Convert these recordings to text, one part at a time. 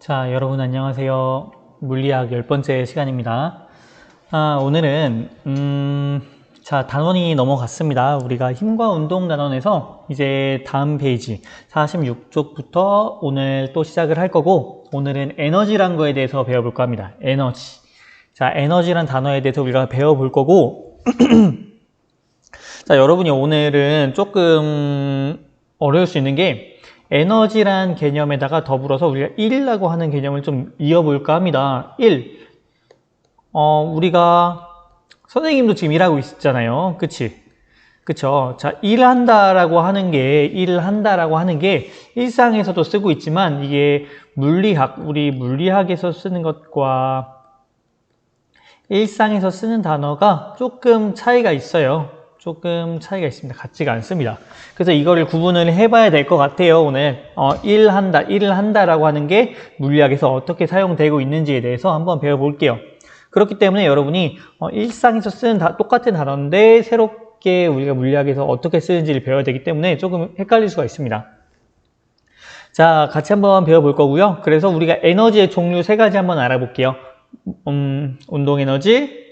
자, 여러분 안녕하세요. 물리학 10번째 시간입니다. 오늘은 자, 단원이 넘어갔습니다. 우리가 힘과 운동 단원에서 이제 다음 페이지 46쪽부터 오늘 또 시작을 할 거고, 오늘은 에너지란 거에 대해서 배워볼까 합니다. 에너지. 자, 에너지란 단어에 대해서 우리가 배워볼 거고 자, 여러분이 오늘은 조금 어려울 수 있는 게 에너지란 개념에다가 더불어서 우리가 1이라고 하는 개념을 좀 이어볼까 합니다. 1. 우리가 선생님도 지금 일하고 있잖아요. 그치? 그쵸? 자, 일한다라고 하는 게 일상에서도 쓰고 있지만 이게 우리 물리학에서 쓰는 것과 일상에서 쓰는 단어가 조금 차이가 있어요. 조금 차이가 있습니다. 같지가 않습니다. 그래서 이거를 구분을 해봐야 될 것 같아요. 오늘 일을 한다라고 하는 게 물리학에서 어떻게 사용되고 있는지에 대해서 한번 배워볼게요. 그렇기 때문에 여러분이 일상에서 쓰는 똑같은 단어인데 새롭게 우리가 물리학에서 어떻게 쓰는지를 배워야 되기 때문에 조금 헷갈릴 수가 있습니다. 자, 같이 한번 배워볼 거고요. 그래서 우리가 에너지의 종류 3가지 한번 알아볼게요. 운동 에너지,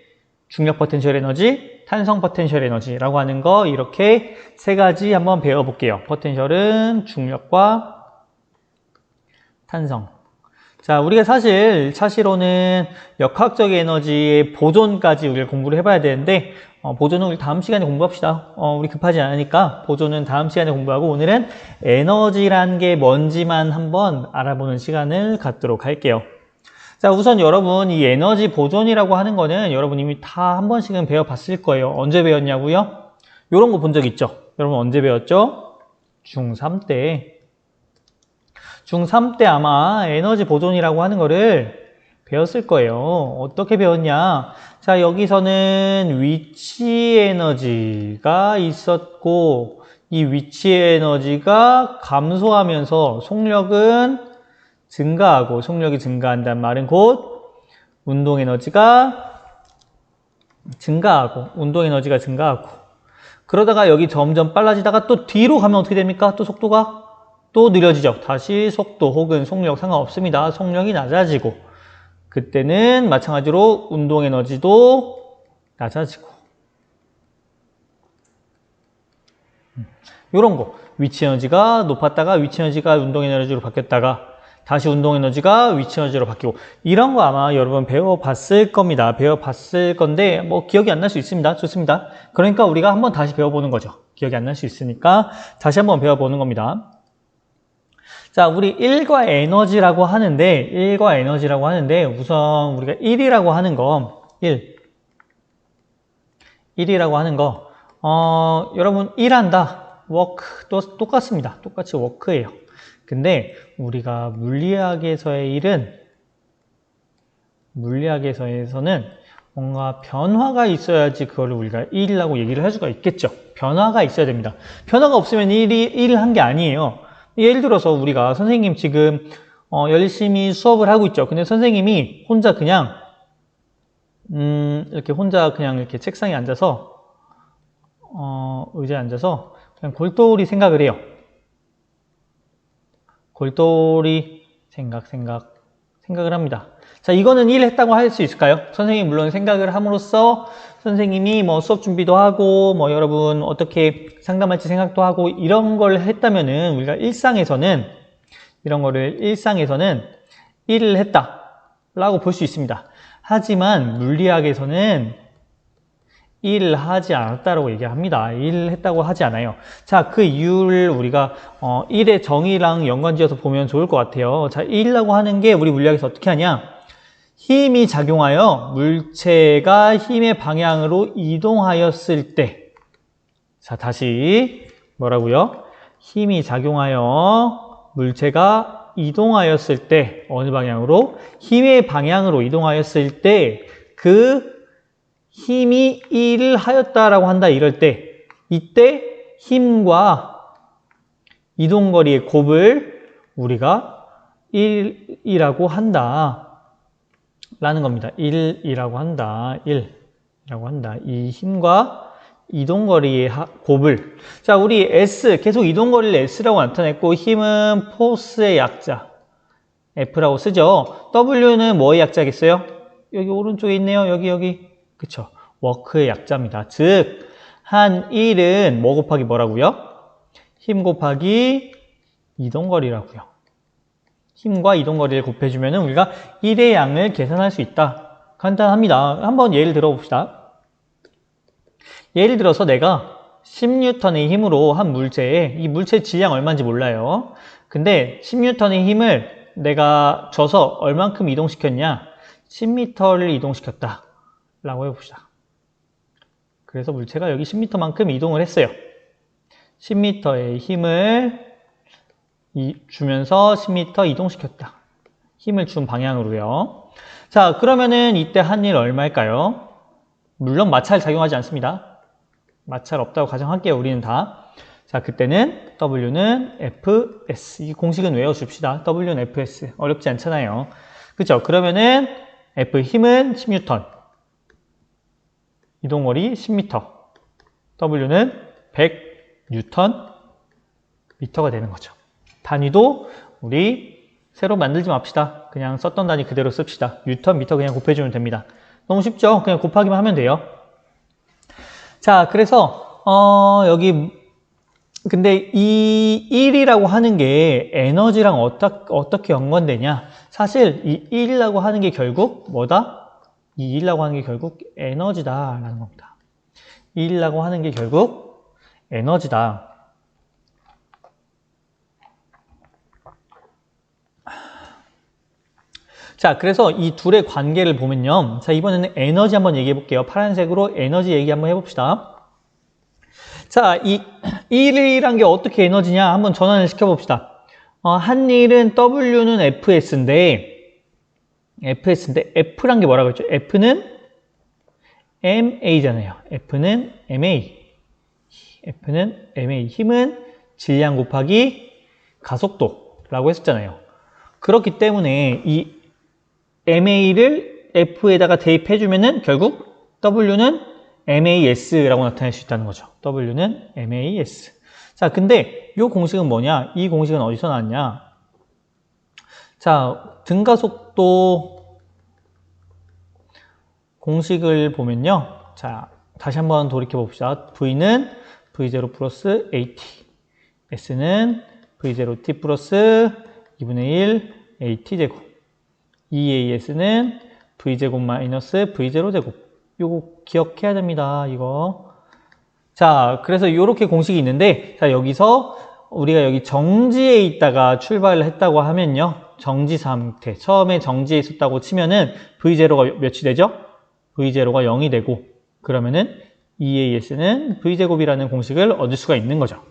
중력 포텐셜 에너지, 탄성 포텐셜 에너지라고 하는 거, 이렇게 3가지 한번 배워볼게요. 포텐셜은 중력과 탄성. 자, 우리가 사실로는 역학적 에너지의 보존까지 우리가 공부를 해봐야 되는데, 보존은 우리 다음 시간에 공부합시다. 우리 급하지 않으니까 보존은 다음 시간에 공부하고, 오늘은 에너지란 게 뭔지만 한번 알아보는 시간을 갖도록 할게요. 자, 우선 여러분, 이 에너지 보존이라고 하는 거는 여러분 이미 다 한 번씩은 배워봤을 거예요. 언제 배웠냐고요? 이런 거 본 적 있죠? 여러분 언제 배웠죠? 중3 때. 중3 때 아마 에너지 보존이라고 하는 거를 배웠을 거예요. 어떻게 배웠냐? 자, 여기서는 위치 에너지가 있었고, 이 위치 에너지가 감소하면서 속력은 증가하고, 속력이 증가한다는 말은 곧 운동 에너지가 증가하고, 그러다가 여기 점점 빨라지다가 또 뒤로 가면 어떻게 됩니까? 또 속도가 또 느려지죠. 다시 속도 혹은 속력 상관없습니다. 속력이 낮아지고, 그때는 마찬가지로 운동 에너지도 낮아지고, 이런 거. 위치 에너지가 높았다가 위치 에너지가 운동 에너지로 바뀌었다가 다시 운동 에너지가 위치 에너지로 바뀌고, 이런 거 아마 여러분 배워봤을 겁니다. 배워봤을 건데 뭐 기억이 안 날 수 있습니다. 좋습니다. 그러니까 우리가 한번 다시 배워보는 거죠. 기억이 안 날 수 있으니까 다시 한번 배워보는 겁니다. 자, 우리 1과 에너지라고 하는데 우선 우리가 1이라고 하는 거, 1이라고 하는 거, 여러분 일한다, 워크, 똑같습니다. 똑같이 워크예요. 근데 우리가 물리학에서는 뭔가 변화가 있어야지 그걸 우리가 1이라고 얘기를 할 수가 있겠죠. 변화가 있어야 됩니다. 변화가 없으면 1을 한 게 아니에요. 예를 들어서 우리가 선생님 지금 열심히 수업을 하고 있죠. 근데 선생님이 혼자 그냥 이렇게 책상에 앉아서 의자에 앉아서 그냥 골똘히 생각을 해요. 골똘히 생각을 합니다. 자, 이거는 1 했다고 할 수 있을까요? 선생님이 물론 생각을 함으로써 선생님이 뭐 수업 준비도 하고, 뭐 여러분 어떻게 상담할지 생각도 하고, 이런 걸 했다면은 우리가 일상에서는 1을 했다라고 볼 수 있습니다. 하지만 물리학에서는 1을 하지 않았다라고 얘기합니다. 1을 했다고 하지 않아요. 자, 그 이유를 우리가 1의 정의랑 연관지어서 보면 좋을 것 같아요. 자, 1이라고 하는 게 우리 물리학에서 어떻게 하냐? 힘이 작용하여 물체가 힘의 방향으로 이동하였을 때, 자, 다시 뭐라고요? 힘이 작용하여 물체가 이동하였을 때, 어느 방향으로? 힘의 방향으로 이동하였을 때, 그 힘이 1을 하였다라고 한다, 이럴 때, 이때 힘과 이동거리의 곱을 우리가 1이라고 한다 라는 겁니다. 1이라고 한다. 이 힘과 이동거리의 곱을. 자, 우리 S, 계속 이동거리를 S라고 나타냈고, 힘은 포스의 약자. F라고 쓰죠. W는 뭐의 약자겠어요? 여기 오른쪽에 있네요. 여기. 그쵸. 워크의 약자입니다. 즉, 한 일은 뭐 곱하기 뭐라고요? 힘 곱하기 이동거리라고요. 힘과 이동거리를 곱해주면 우리가 1의 양을 계산할 수 있다. 간단합니다. 한번 예를 들어봅시다. 예를 들어서 내가 10N의 힘으로 한 물체에, 이 물체 질량 얼마인지 몰라요. 근데 10N의 힘을 내가 줘서 얼만큼 이동시켰냐? 10m를 이동시켰다 라고 해봅시다. 그래서 물체가 여기 10m만큼 이동을 했어요. 10m의 힘을 주면서 10m 이동시켰다. 힘을 준 방향으로요. 자, 그러면은 이때 한 일 얼마일까요? 물론 마찰 작용하지 않습니다. 마찰 없다고 가정할게요. 우리는 다. 자, 그때는 W는 Fs. 이 공식은 외워줍시다. W는 Fs. 어렵지 않잖아요. 그쵸? 그러면은 F 힘은 10N. 이동거리 10m. W는 100Nm 되는 거죠. 단위도 우리 새로 만들지 맙시다. 그냥 썼던 단위 그대로 씁시다. 뉴턴, 미터 그냥 곱해주면 됩니다. 너무 쉽죠? 그냥 곱하기만 하면 돼요. 자, 그래서 여기 근데 이 1이라고 하는 게 에너지랑 어떻게 연관되냐? 사실 이 1이라고 하는 게 결국 뭐다? 이 1이라고 하는 게 결국 에너지다라는 겁니다. 1이라고 하는 게 결국 에너지다. 자, 그래서 이 둘의 관계를 보면요. 자, 이번에는 에너지 한번 얘기해 볼게요. 파란색으로 에너지 얘기 한번 해봅시다. 자, 이 1이란 게 어떻게 에너지냐? 한번 전환을 시켜봅시다. 한 일은 W는 Fs인데 F란 게 뭐라고 했죠? F는 MA잖아요. F는 MA. 힘은 질량 곱하기 가속도라고 했었잖아요. 그렇기 때문에 이 MA를 F에다가 대입해주면은 결국 W는 MAS라고 나타낼 수 있다는 거죠. W는 MAS. 자, 근데 이 공식은 뭐냐? 이 공식은 어디서 나왔냐? 자, 등가속도 공식을 보면요. 자, 다시 한번 돌이켜 봅시다. V는 V0 플러스 AT. S는 V0T 플러스 2분의 1 AT제곱. EAS는 V제곱 마이너스 V0제곱. 요거 기억해야 됩니다. 이거. 자, 그래서 이렇게 공식이 있는데, 자, 여기서 우리가 여기 정지에 있다가 출발을 했다고 하면요. 정지 상태. 처음에 정지에 있었다고 치면은 V0가 몇이 되죠? V0가 0이 되고, 그러면은 EAS는 V제곱이라는 공식을 얻을 수가 있는 거죠.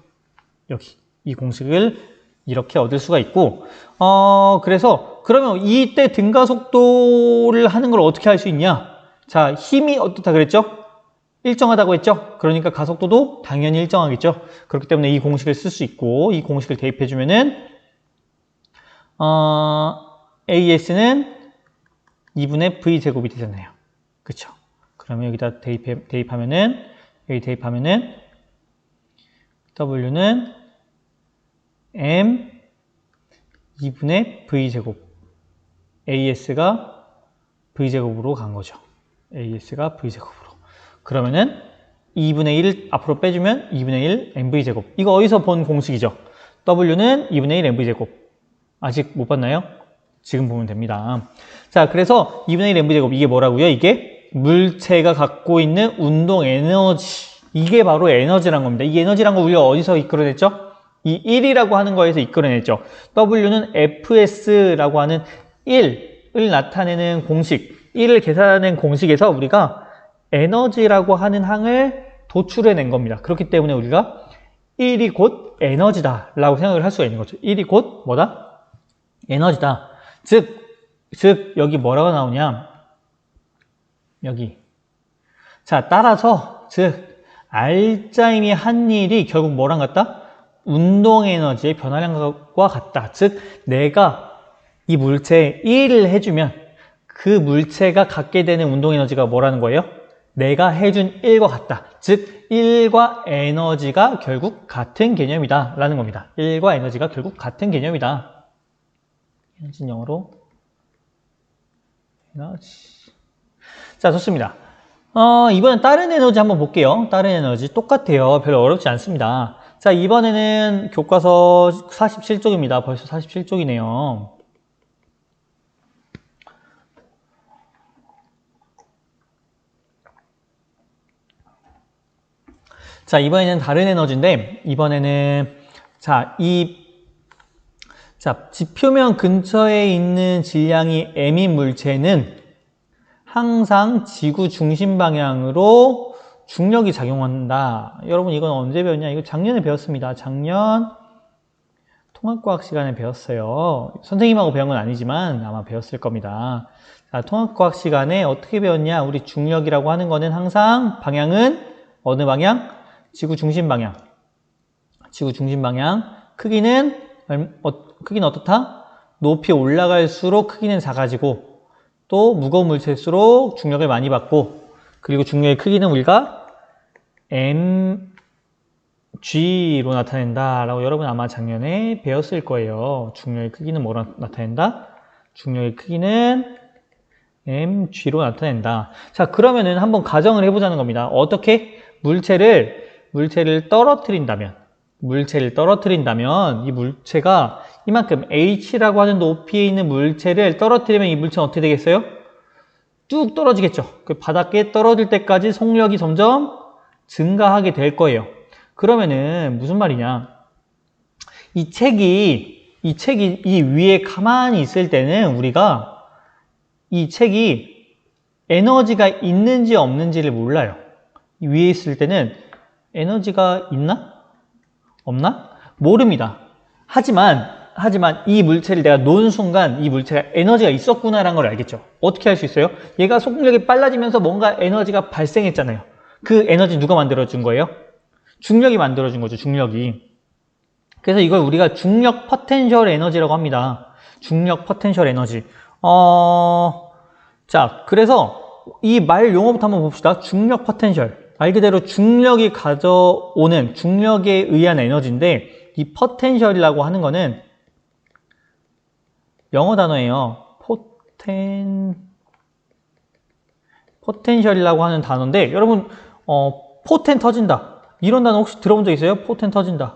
여기. 이 공식을 이렇게 얻을 수가 있고, 그래서, 그러면 이때 등가속도를 하는 걸 어떻게 할 수 있냐? 자, 힘이 어떻다 그랬죠? 일정하다고 했죠? 그러니까 가속도도 당연히 일정하겠죠? 그렇기 때문에 이 공식을 쓸 수 있고, 이 공식을 대입해주면은, AS는 2분의 V제곱이 되잖아요. 그쵸? 그러면 여기다 대입하면은, 여기 대입하면은, W는 M 2분의 V제곱. AS가 V제곱으로 간 거죠. AS가 V제곱으로. 그러면은 2분의 1 앞으로 빼주면 2분의 1 MV제곱. 이거 어디서 본 공식이죠? W는 2분의 1 MV제곱. 아직 못 봤나요? 지금 보면 됩니다. 자, 그래서 2분의 1 MV제곱. 이게 뭐라고요? 이게 물체가 갖고 있는 운동 에너지. 이게 바로 에너지란 겁니다. 이 에너지란 거 우리가 어디서 이끌어냈죠? 이 1이라고 하는 거에서 이끌어냈죠. W는 FS라고 하는 1을 나타내는 공식, 1을 계산하는 공식에서 우리가 에너지라고 하는 항을 도출해낸 겁니다. 그렇기 때문에 우리가 1이 곧 에너지다 라고 생각을 할 수가 있는 거죠. 1이 곧 뭐다? 에너지다. 즉 여기 뭐라고 나오냐? 여기. 자, 따라서 즉 알짜임이 한 일이 결국 뭐랑 같다? 운동 에너지의 변화량과 같다. 즉 내가 이 물체에 1을 해주면 그 물체가 갖게 되는 운동 에너지가 뭐라는 거예요? 내가 해준 1과 같다. 즉 1과 에너지가 결국 같은 개념이다 라는 겁니다. 1과 에너지가 결국 같은 개념이다. 에너지 영어로 에너지. 자, 좋습니다. 이번엔 다른 에너지 한번 볼게요. 다른 에너지 똑같아요. 별로 어렵지 않습니다. 자, 이번에는 교과서 47쪽입니다. 벌써 47쪽이네요. 자, 이번에는 다른 에너지인데, 이번에는, 자, 지표면 근처에 있는 질량이 m인 물체는 항상 지구 중심 방향으로 중력이 작용한다. 여러분, 이건 언제 배웠냐? 이거 작년에 배웠습니다. 작년 통합과학 시간에 배웠어요. 선생님하고 배운 건 아니지만 아마 배웠을 겁니다. 자, 통합과학 시간에 어떻게 배웠냐? 우리 중력이라고 하는 거는 항상 방향은 어느 방향? 지구 중심 방향. 지구 중심 방향. 크기는 어떻다? 높이 올라갈수록 크기는 작아지고 또 무거운 물체일수록 중력을 많이 받고 그리고 중력의 크기는 우리가 mg로 나타낸다 라고 여러분 아마 작년에 배웠을 거예요. 중력의 크기는 뭐로 나타낸다? 중력의 크기는 mg로 나타낸다. 자, 그러면은 한번 가정을 해보자는 겁니다. 어떻게? 물체를 떨어뜨린다면 이 물체가 이만큼 h라고 하는 높이에 있는 물체를 떨어뜨리면 이 물체는 어떻게 되겠어요? 뚝 떨어지겠죠. 그 바닥에 떨어질 때까지 속력이 점점 증가하게 될 거예요. 그러면은 무슨 말이냐? 이 책이 이 위에 가만히 있을 때는 우리가 이 책이 에너지가 있는지 없는지를 몰라요. 위에 있을 때는 에너지가 있나? 없나? 모릅니다. 하지만 이 물체를 내가 놓은 순간 이 물체가 에너지가 있었구나라는 걸 알겠죠. 어떻게 할 수 있어요? 얘가 속력이 빨라지면서 뭔가 에너지가 발생했잖아요. 그 에너지 누가 만들어준 거예요? 중력이 만들어준 거죠. 중력이. 그래서 이걸 우리가 중력 포텐셜 에너지라고 합니다. 중력 포텐셜 에너지. 자, 그래서 이 말 용어부터 한번 봅시다. 중력 포텐셜. 말 그대로 중력이 가져오는 중력에 의한 에너지인데 이 포텐셜이라고 하는 거는 영어 단어예요. 포텐셜이라고 하는 단어인데 여러분 포텐 터진다. 이런 단어 혹시 들어본 적 있어요? 포텐 터진다.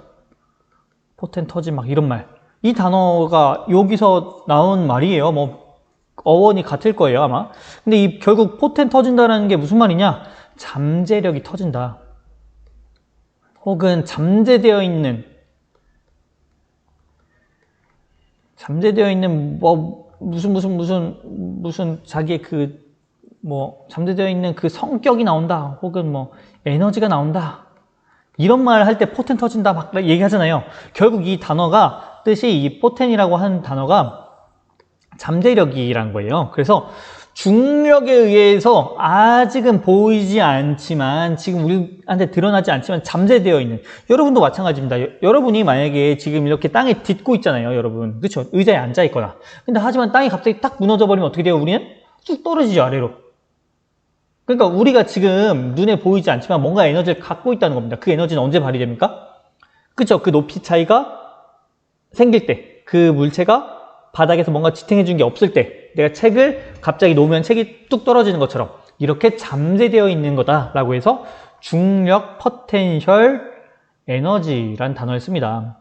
포텐 터진 막 이런 말. 이 단어가 여기서 나온 말이에요. 뭐 어원이 같을 거예요, 아마. 근데 결국 포텐 터진다라는 게 무슨 말이냐? 잠재력이 터진다. 혹은 잠재되어 있는 뭐 무슨 자기의 잠재되어 있는 그 성격이 나온다. 혹은 뭐 에너지가 나온다. 이런 말 할 때 포텐 터진다 막 얘기하잖아요. 결국 이 단어가 뜻이 이 포텐이라고 하는 단어가 잠재력이란 거예요. 그래서 중력에 의해서 아직은 보이지 않지만 지금 우리한테 드러나지 않지만 잠재되어 있는 여러분도 마찬가지입니다. 여러분이 만약에 지금 이렇게 땅에 딛고 있잖아요. 여러분. 그렇죠? 의자에 앉아 있거나. 근데 하지만 땅이 갑자기 딱 무너져 버리면 어떻게 돼요? 우리는 쭉 떨어지죠. 아래로. 그러니까 우리가 지금 눈에 보이지 않지만 뭔가 에너지를 갖고 있다는 겁니다. 그 에너지는 언제 발휘됩니까? 그렇죠? 그 높이 차이가 생길 때 그 물체가 바닥에서 뭔가 지탱해 준 게 없을 때 내가 책을 갑자기 놓으면 책이 뚝 떨어지는 것처럼 이렇게 잠재되어 있는 거다라고 해서 중력 포텐셜 에너지라는 단어를 씁니다.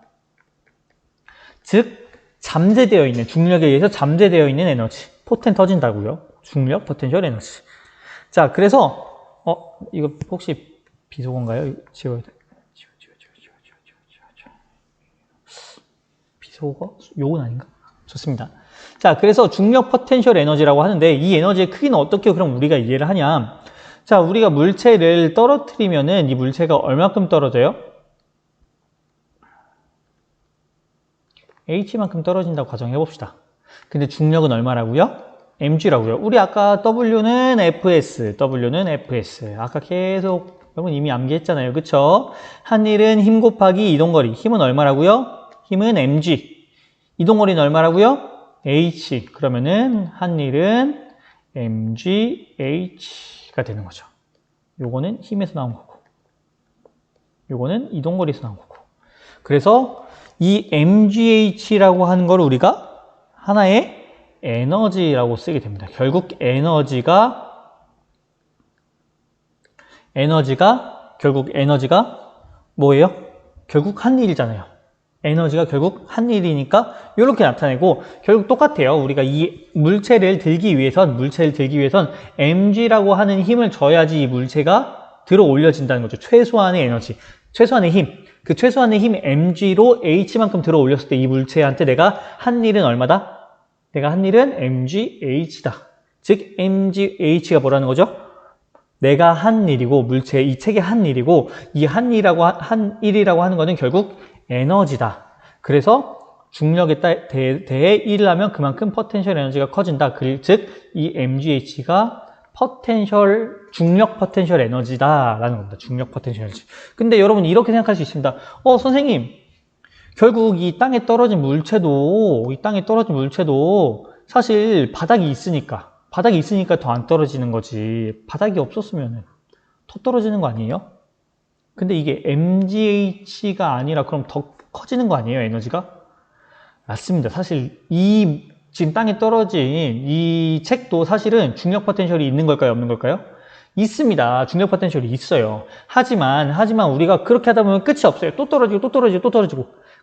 즉 잠재되어 있는 중력에 의해서 잠재되어 있는 에너지 포텐 터진다고요. 중력 포텐셜 에너지. 자, 그래서 이거 혹시 비속어인가요? 지워야 돼. 비속어? 요건 아닌가? 좋습니다. 자, 그래서 중력 포텐셜 에너지라고 하는데 이 에너지의 크기는 어떻게 그럼 우리가 이해를 하냐? 자, 우리가 물체를 떨어뜨리면은 이 물체가 얼마큼 떨어져요? H만큼 떨어진다고 가정해 봅시다. 근데 중력은 얼마라고요? mg라고요. 우리 아까 W는 Fs. 아까 계속 여러분 이미 암기했잖아요. 그쵸? 한 일은 힘 곱하기 이동거리. 힘은 얼마라고요? 힘은 mg. 이동거리는 얼마라고요? h. 그러면은 한 일은 mgh가 되는 거죠. 요거는 힘에서 나온 거고. 요거는 이동거리에서 나온 거고. 그래서 이 mgh라고 하는 걸 우리가 하나의 에너지라고 쓰게 됩니다. 결국 에너지가 뭐예요? 결국 한 일이잖아요. 에너지가 결국 한 일이니까 이렇게 나타내고, 결국 똑같아요. 우리가 이 물체를 들기 위해선 mg라고 하는 힘을 줘야지 이 물체가 들어 올려진다는 거죠. 최소한의 에너지, 최소한의 힘. 그 최소한의 힘 mg로 h만큼 들어 올렸을 때 이 물체한테 내가 한 일은 얼마다? 내가 한 일은 mgh다. 즉 mgh가 뭐라는 거죠? 내가 한 일이고, 물체 이 책의 한 일이고, 이 한 일이라고 하는 거는 결국 에너지다. 그래서 중력에 대해 일을 하면 그만큼 포텐셜 에너지가 커진다. 즉 이 mgh가 중력 포텐셜 에너지다라는 겁니다. 중력 포텐셜 에너지. 근데 여러분 이렇게 생각할 수 있습니다. 선생님, 결국 이 땅에 떨어진 물체도 사실 바닥이 있으니까 더 안 떨어지는 거지. 바닥이 없었으면 더 떨어지는 거 아니에요? 근데 이게 mgh가 아니라 그럼 더 커지는 거 아니에요, 에너지가? 맞습니다. 사실 지금 땅에 떨어진 이 책도 사실은 중력 포텐셜이 있는 걸까요, 없는 걸까요? 있습니다. 중력 포텐셜이 있어요. 하지만 우리가 그렇게 하다 보면 끝이 없어요. 또 떨어지고.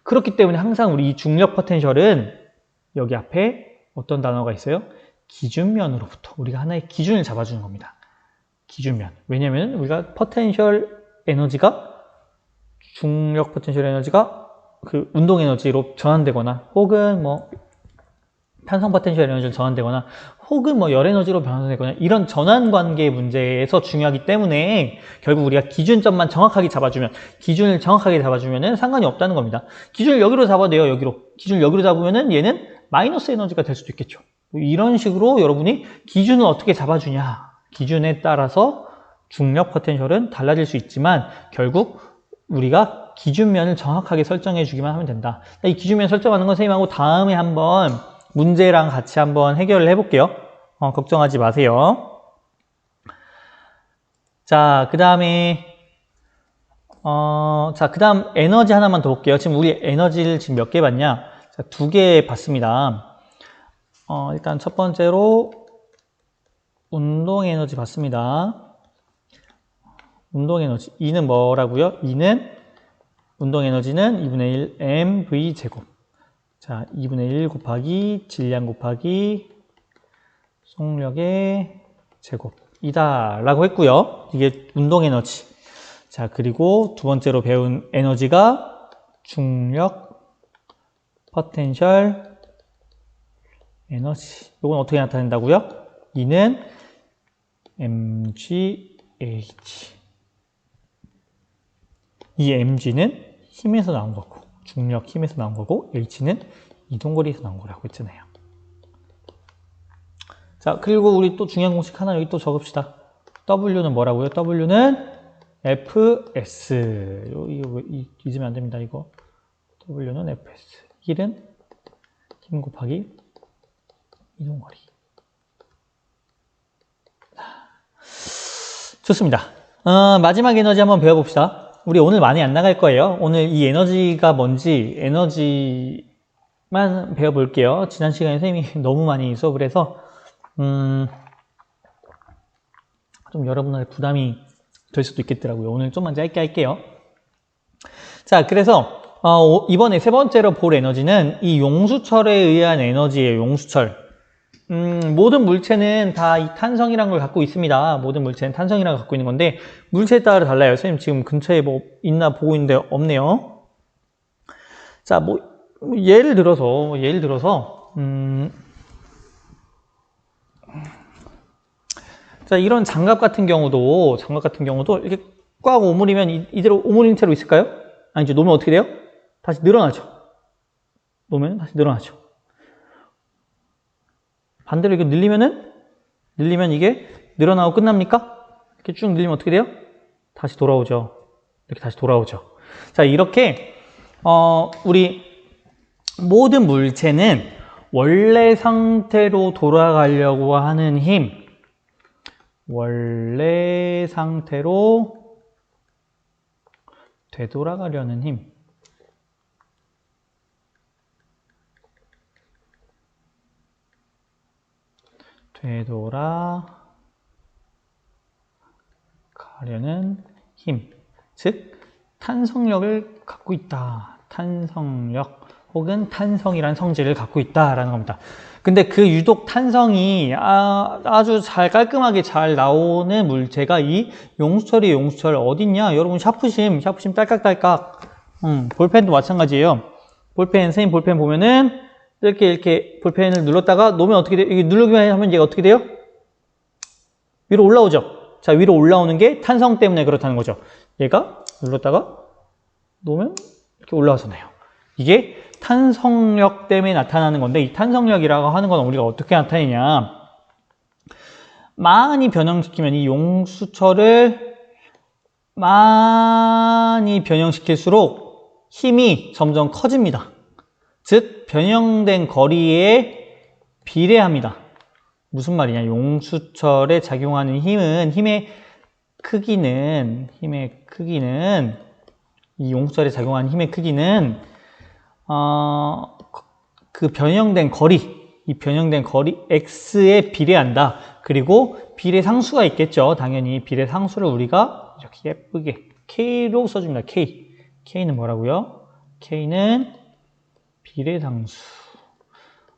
그렇기 때문에 항상 우리 이 중력 포텐셜은 여기 앞에 어떤 단어가 있어요? 기준면으로부터 우리가 하나의 기준을 잡아주는 겁니다. 기준면. 왜냐면 우리가 중력 포텐셜 에너지가 그 운동 에너지로 전환되거나, 혹은 뭐 탄성 포텐셜 에너지로 전환되거나, 혹은 뭐 열 에너지로 변환되거나, 이런 전환 관계 문제에서 중요하기 때문에 결국 우리가 기준을 정확하게 잡아주면은 상관이 없다는 겁니다. 기준을 여기로 잡아도 돼요, 기준을 여기로 잡으면은 얘는 마이너스 에너지가 될 수도 있겠죠. 이런 식으로 여러분이 기준을 어떻게 잡아주냐, 기준에 따라서 중력 포텐셜은 달라질 수 있지만 결국 우리가 기준면을 정확하게 설정해 주기만 하면 된다. 이 기준면 설정하는 건 선생님하고 다음에 한번 문제랑 같이 한번 해결을 해볼게요. 걱정하지 마세요. 자, 그 다음에 그 다음 에너지 하나만 더 볼게요. 지금 우리 에너지를 지금 몇 개 봤냐? 자, 2개 봤습니다. 일단 첫 번째로 운동 에너지 봤습니다. 운동 에너지. E는 뭐라고요? 운동 에너지는 2분의 1 mv 제곱. 자, 2분의 1 곱하기 질량 곱하기 속력의 제곱이다 라고 했고요. 이게 운동 에너지. 자, 그리고 두 번째로 배운 에너지가 중력 포텐셜 에너지. 이건 어떻게 나타낸다고요? E는 mgh. 이 mg는 힘에서 나온 거고, 중력 힘에서 나온 거고, h는 이동거리에서 나온 거라고 했잖아요. 자, 그리고 우리 또 중요한 공식 하나 여기 또 적읍시다. W는 뭐라고요? W는 fs. 이거 잊으면 안 됩니다, 이거. W는 fs. 1은 힘 곱하기 이동거리. 좋습니다. 마지막 에너지 한번 배워봅시다. 우리 오늘 많이 안 나갈 거예요. 오늘 이 에너지가 뭔지, 에너지만 배워볼게요. 지난 시간에 선생님이 너무 많이 수업을 해서 좀 여러분의 부담이 될 수도 있겠더라고요. 오늘 좀만 짧게 할게요. 자, 그래서 이번에 세 번째로 볼 에너지는 이 용수철에 의한 에너지예요. 용수철. 모든 물체는 다 이 탄성이라는 걸 갖고 있습니다. 모든 물체는 탄성이라는 걸 갖고 있는 건데 물체에 따라 달라요. 선생님 지금 근처에 뭐 있나 보고 있는데 없네요. 자, 뭐 예를 들어서 자, 이런 장갑 같은 경우도 이렇게 꽉 오므리면 이대로 오므린 채로 있을까요? 아니죠. 놓으면 어떻게 돼요? 다시 늘어나죠. 놓으면 다시 늘어나죠. 반대로 이렇게 늘리면 이게 늘어나고 끝납니까? 이렇게 쭉 늘리면 어떻게 돼요? 다시 돌아오죠. 이렇게 다시 돌아오죠. 자, 이렇게 우리 모든 물체는 원래 상태로 돌아가려고 하는 힘, 원래 상태로 되돌아가려는 힘, 되돌아 가려는 힘, 즉 탄성력을 갖고 있다. 탄성력 혹은 탄성이란 성질을 갖고 있다라는 겁니다. 근데 그 유독 탄성이 아주 잘 깔끔하게 잘 나오는 물체가 이 용수철이 용수철 어딨냐? 여러분 샤프심 딸깍딸깍. 볼펜도 마찬가지예요. 볼펜, 선생님 볼펜 보면은 이렇게 볼펜을 눌렀다가 놓으면 어떻게 돼요? 이게 누르기만 하면 얘가 어떻게 돼요? 위로 올라오죠. 자, 위로 올라오는 게 탄성 때문에 그렇다는 거죠. 얘가 눌렀다가 놓으면 이렇게 올라와서나요. 이게 탄성력 때문에 나타나는 건데, 이 탄성력이라고 하는 건 우리가 어떻게 나타내냐. 많이 변형시키면 이 용수철을 많이 변형시킬수록 힘이 점점 커집니다. 즉 변형된 거리에 비례합니다. 무슨 말이냐? 용수철에 작용하는 힘의 크기는 이 용수철에 작용하는 힘의 크기는 그 변형된 거리, 이 변형된 거리 x에 비례한다. 그리고 비례상수가 있겠죠. 당연히 비례상수를 우리가 이렇게 예쁘게 k로 써줍니다. k는 뭐라고요? k는 비례상수.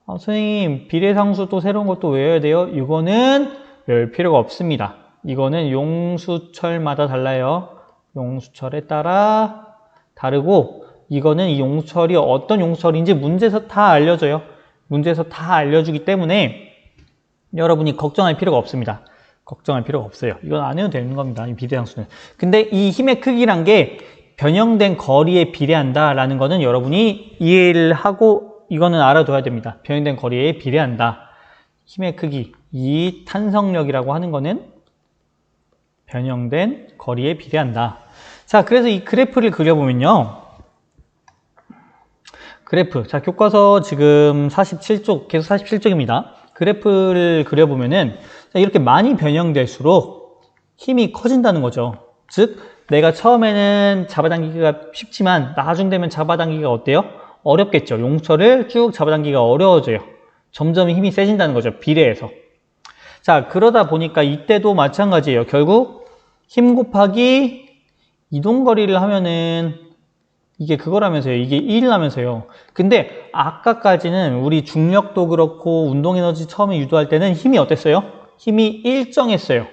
선생님, 비례상수 또 새로운 것도 외워야 돼요? 이거는 외울 필요가 없습니다. 이거는 용수철마다 달라요. 용수철에 따라 다르고, 이거는 이 용수철이 어떤 용수철인지 문제에서 다 알려줘요. 문제에서 다 알려주기 때문에 여러분이 걱정할 필요가 없습니다. 걱정할 필요가 없어요. 이건 안 해도 되는 겁니다. 이 비례상수는. 근데 이 힘의 크기란 게 변형된 거리에 비례한다라는 거는 여러분이 이해를 하고 이거는 알아둬야 됩니다. 변형된 거리에 비례한다. 힘의 크기, 이 탄성력이라고 하는 거는 변형된 거리에 비례한다. 자, 그래서 이 그래프를 그려보면요. 그래프. 자, 교과서 지금 47쪽, 계속 47쪽입니다. 그래프를 그려보면은 이렇게 많이 변형될수록 힘이 커진다는 거죠. 즉, 내가 처음에는 잡아당기기가 쉽지만 나중 되면 잡아당기기가 어때요? 어렵겠죠. 용수철을 쭉 잡아당기기가 어려워져요. 점점 힘이 세진다는 거죠. 비례해서. 자, 그러다 보니까 이때도 마찬가지예요. 결국 힘 곱하기 이동거리를 하면은 이게 그거라면서요. 이게 1이라면서요. 근데 아까까지는 우리 중력도 그렇고 운동에너지 처음에 유도할 때는 힘이 어땠어요? 힘이 일정했어요.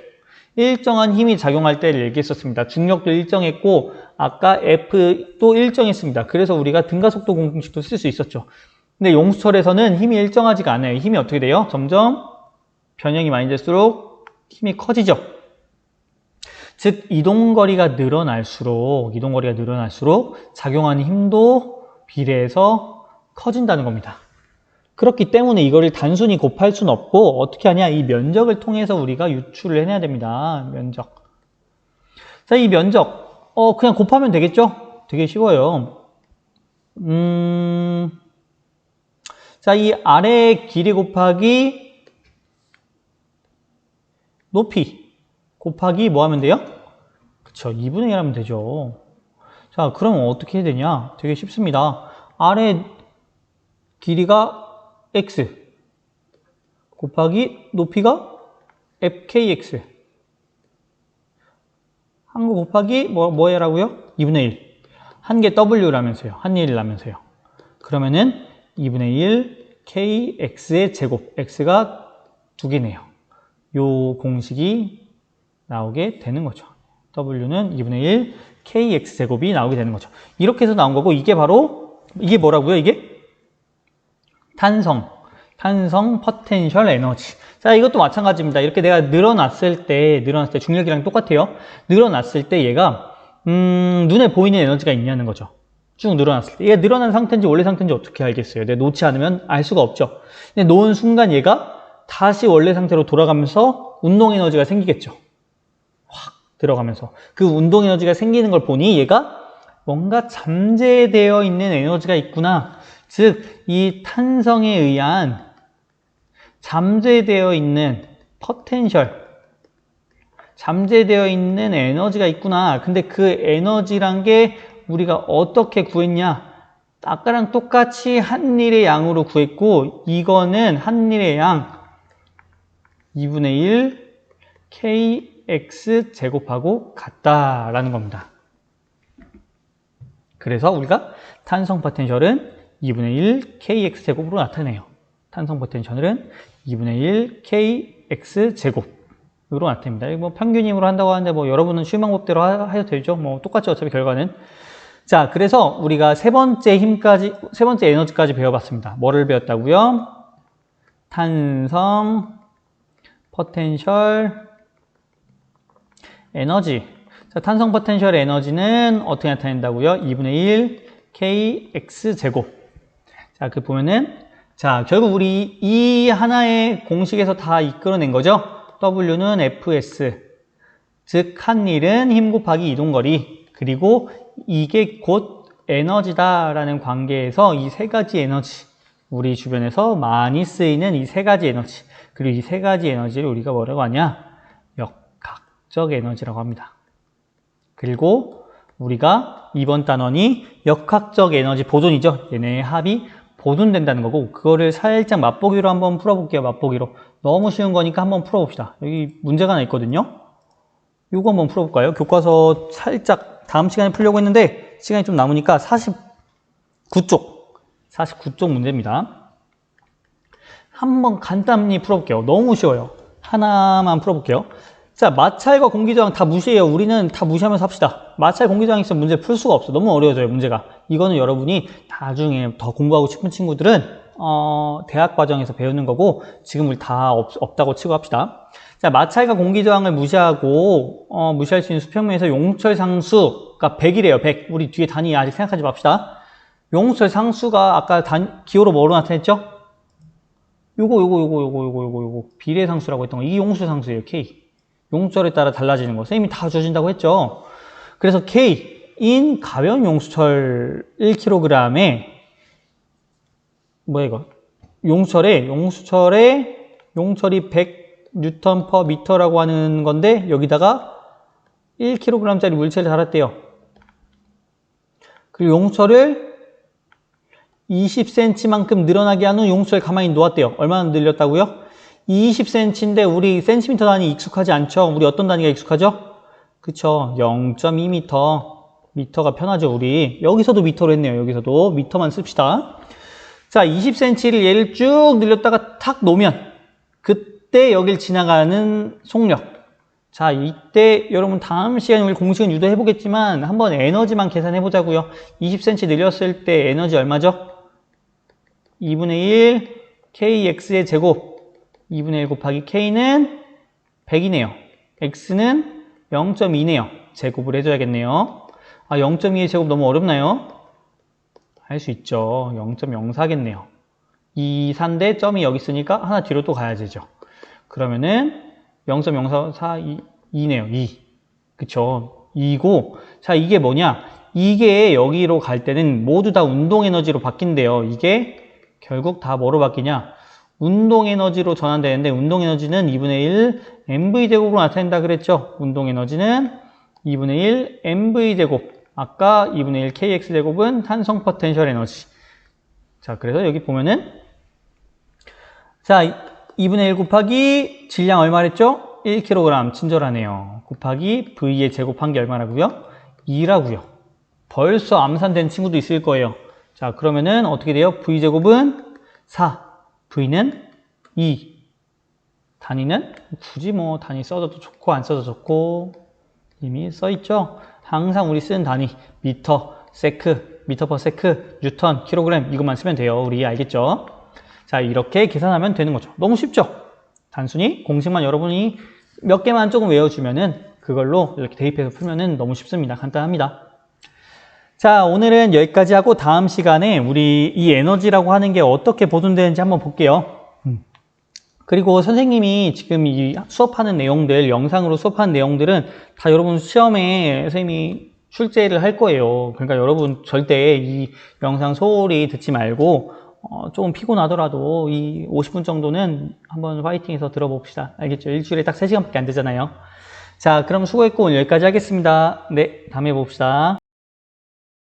일정한 힘이 작용할 때를 얘기했었습니다. 중력도 일정했고 아까 F도 일정했습니다. 그래서 우리가 등가속도 공식도 쓸 수 있었죠. 근데 용수철에서는 힘이 일정하지가 않아요. 힘이 어떻게 돼요? 점점 변형이 많이 될수록 힘이 커지죠. 즉 이동거리가 늘어날수록 작용하는 힘도 비례해서 커진다는 겁니다. 그렇기 때문에 이거를 단순히 곱할 수는 없고 어떻게 하냐? 이 면적을 통해서 우리가 유출을 해내야 됩니다. 면적. 자, 이 면적 그냥 곱하면 되겠죠? 되게 쉬워요. 자, 이 아래 길이 곱하기 높이 곱하기 뭐 하면 돼요? 그쵸, 2분의 1 하면 되죠. 자, 그러면 어떻게 해야 되냐? 되게 쉽습니다. 아래 길이가 x 곱하기 높이가 fkx 한 거 곱하기 뭐라고요? 2분의 1. 한 개 w라면서요. 한 일이라면서요. 그러면은 2분의 1 kx의 제곱, x가 두 개네요. 요 공식이 나오게 되는 거죠. w는 2분의 1 kx 제곱이 나오게 되는 거죠. 이렇게 해서 나온 거고 이게 바로 이게 뭐라고요? 이게 탄성 포텐셜 에너지. 자, 이것도 마찬가지입니다. 이렇게 내가 늘어났을 때 중력이랑 똑같아요. 늘어났을 때 얘가 눈에 보이는 에너지가 있냐는 거죠. 쭉 늘어났을 때. 얘가 늘어난 상태인지 원래 상태인지 어떻게 알겠어요? 내가 놓지 않으면 알 수가 없죠. 근데 놓은 순간 얘가 다시 원래 상태로 돌아가면서 운동 에너지가 생기겠죠. 확 들어가면서. 그 운동 에너지가 생기는 걸 보니 얘가 뭔가 잠재되어 있는 에너지가 있구나. 즉, 이 탄성에 의한 잠재되어 있는 포텐셜, 잠재되어 있는 에너지가 있구나. 근데 그 에너지란 게 우리가 어떻게 구했냐? 아까랑 똑같이 한 일의 양으로 구했고, 이거는 한 일의 양, 2분의 1 kx 제곱하고 같다라는 겁니다. 그래서 우리가 탄성 포텐셜은 2분의 1 kx 제곱으로 나타내요. 탄성 포텐셜은 2분의 1 kx 제곱으로 나타냅니다. 뭐 평균임으로 한다고 하는데 뭐 여러분은 쉬운 방법대로 해도 되죠. 뭐 똑같죠. 어차피 결과는. 자, 그래서 우리가 세 번째 에너지까지 배워봤습니다. 뭐를 배웠다고요? 탄성 포텐셜 에너지. 자, 탄성 포텐셜 에너지는 어떻게 나타낸다고요? 2분의 1 kx 제곱. 자, 그 보면은 자, 결국 우리 이 하나의 공식에서 다 이끌어낸 거죠. W는 Fs, 즉 한 일은 힘 곱하기 이동거리, 그리고 이게 곧 에너지다라는 관계에서 이 세 가지 에너지, 우리 주변에서 많이 쓰이는 이 세 가지 에너지, 그리고 이 세 가지 에너지를 우리가 뭐라고 하냐? 역학적 에너지라고 합니다. 그리고 우리가 이번 단원이 역학적 에너지 보존이죠. 얘네의 합이 보존된다는 거고, 그거를 살짝 맛보기로 한번 풀어볼게요. 맛보기로. 너무 쉬운 거니까 한번 풀어봅시다. 여기 문제가 하나 있거든요. 이거 한번 풀어볼까요? 교과서 살짝 다음 시간에 풀려고 했는데 시간이 좀 남으니까 49쪽 문제입니다. 한번 간단히 풀어볼게요. 너무 쉬워요. 하나만 풀어볼게요. 자, 마찰과 공기저항 다 무시해요. 우리는 다 무시하면서 합시다. 마찰, 공기저항이 있으면 문제 풀 수가 없어. 너무 어려워져요, 문제가. 이거는 여러분이 나중에 더 공부하고 싶은 친구들은 대학 과정에서 배우는 거고, 지금 우리 다 없다고 치고 합시다. 자, 마찰과 공기저항을 무시하고 무시할 수 있는 수평면에서 용철 상수가 100이래요. 100. 우리 뒤에 단위 아직 생각하지 맙시다. 용철 상수가 아까 기호로 뭐로 나타냈죠? 요거 비례상수라고 했던 거. 이게 용철 상수예요. K. 용철에 따라 달라지는 거. 선생님이 다 주어진다고 했죠. 그래서 K인 가벼운 용수철 1kg에 뭐야 이거? 용수철이 100N/m라고 하는 건데 여기다가 1kg짜리 물체를 달았대요. 그리고 용수철을 20cm만큼 늘어나게 한 후 용수철 가만히 놓았대요. 얼마나 늘렸다고요? 20cm인데 우리 센티미터 단위 익숙하지 않죠? 우리 어떤 단위가 익숙하죠? 그쵸? 0.2m. 미터가 편하죠, 우리. 여기서도 미터로 했네요. 여기서도 미터만 씁시다. 자, 20cm를 얘를 쭉 늘렸다가 탁 놓으면 그때 여길 지나가는 속력. 자, 이때 여러분 다음 시간에 우리 공식은 유도해 보겠지만 한번 에너지만 계산해 보자고요. 20cm 늘렸을 때 에너지 얼마죠? 2분의 1 kx의 제곱. 2분의 1 곱하기 k는 100이네요. x는 0.2네요. 제곱을 해줘야겠네요. 아, 0.2의 제곱 너무 어렵나요? 할 수 있죠. 0.04겠네요. 4인데 점이 여기 있으니까 하나 뒤로 또 가야 되죠. 그러면은 0.0442네요. 2. 그쵸? 2고, 자, 이게 뭐냐? 이게 여기로 갈 때는 모두 다 운동 에너지로 바뀐대요. 이게 결국 다 뭐로 바뀌냐? 운동 에너지로 전환되는데 운동 에너지는 2분의 1 mv제곱으로 나타낸다 그랬죠. 운동 에너지는 2분의 1 mv제곱. 아까 2분의 1 kx제곱은 탄성 포텐셜 에너지. 자, 그래서 여기 보면은 자, 2분의 1 곱하기 질량 얼마랬죠? 1kg. 친절하네요. 곱하기 v의 제곱한 게 얼마라고요? 2라고요. 벌써 암산된 친구도 있을 거예요. 자, 그러면은 어떻게 돼요? v제곱은 4. V는 2. 단위는 굳이 뭐 단위 써도 좋고 안 써도 좋고 이미 써있죠. 항상 우리 쓰는 단위 미터, 세크, 미터 퍼 세크, 뉴턴, 킬로그램 이것만 쓰면 돼요. 우리 알겠죠? 자, 이렇게 계산하면 되는 거죠. 너무 쉽죠? 단순히 공식만 여러분이 몇 개만 조금 외워주면은 그걸로 이렇게 대입해서 풀면은 너무 쉽습니다. 간단합니다. 자, 오늘은 여기까지 하고 다음 시간에 우리 이 에너지라고 하는 게 어떻게 보존되는지 한번 볼게요. 그리고 선생님이 지금 이 수업하는 내용들, 영상으로 수업하는 내용들은 다 여러분 시험에 선생님이 출제를 할 거예요. 그러니까 여러분 절대 이 영상 소홀히 듣지 말고 조금 피곤하더라도 이 50분 정도는 한번 파이팅해서 들어봅시다. 알겠죠? 일주일에 딱 3시간밖에 안 되잖아요. 자, 그럼 수고했고 오늘 여기까지 하겠습니다. 네, 다음에 봅시다.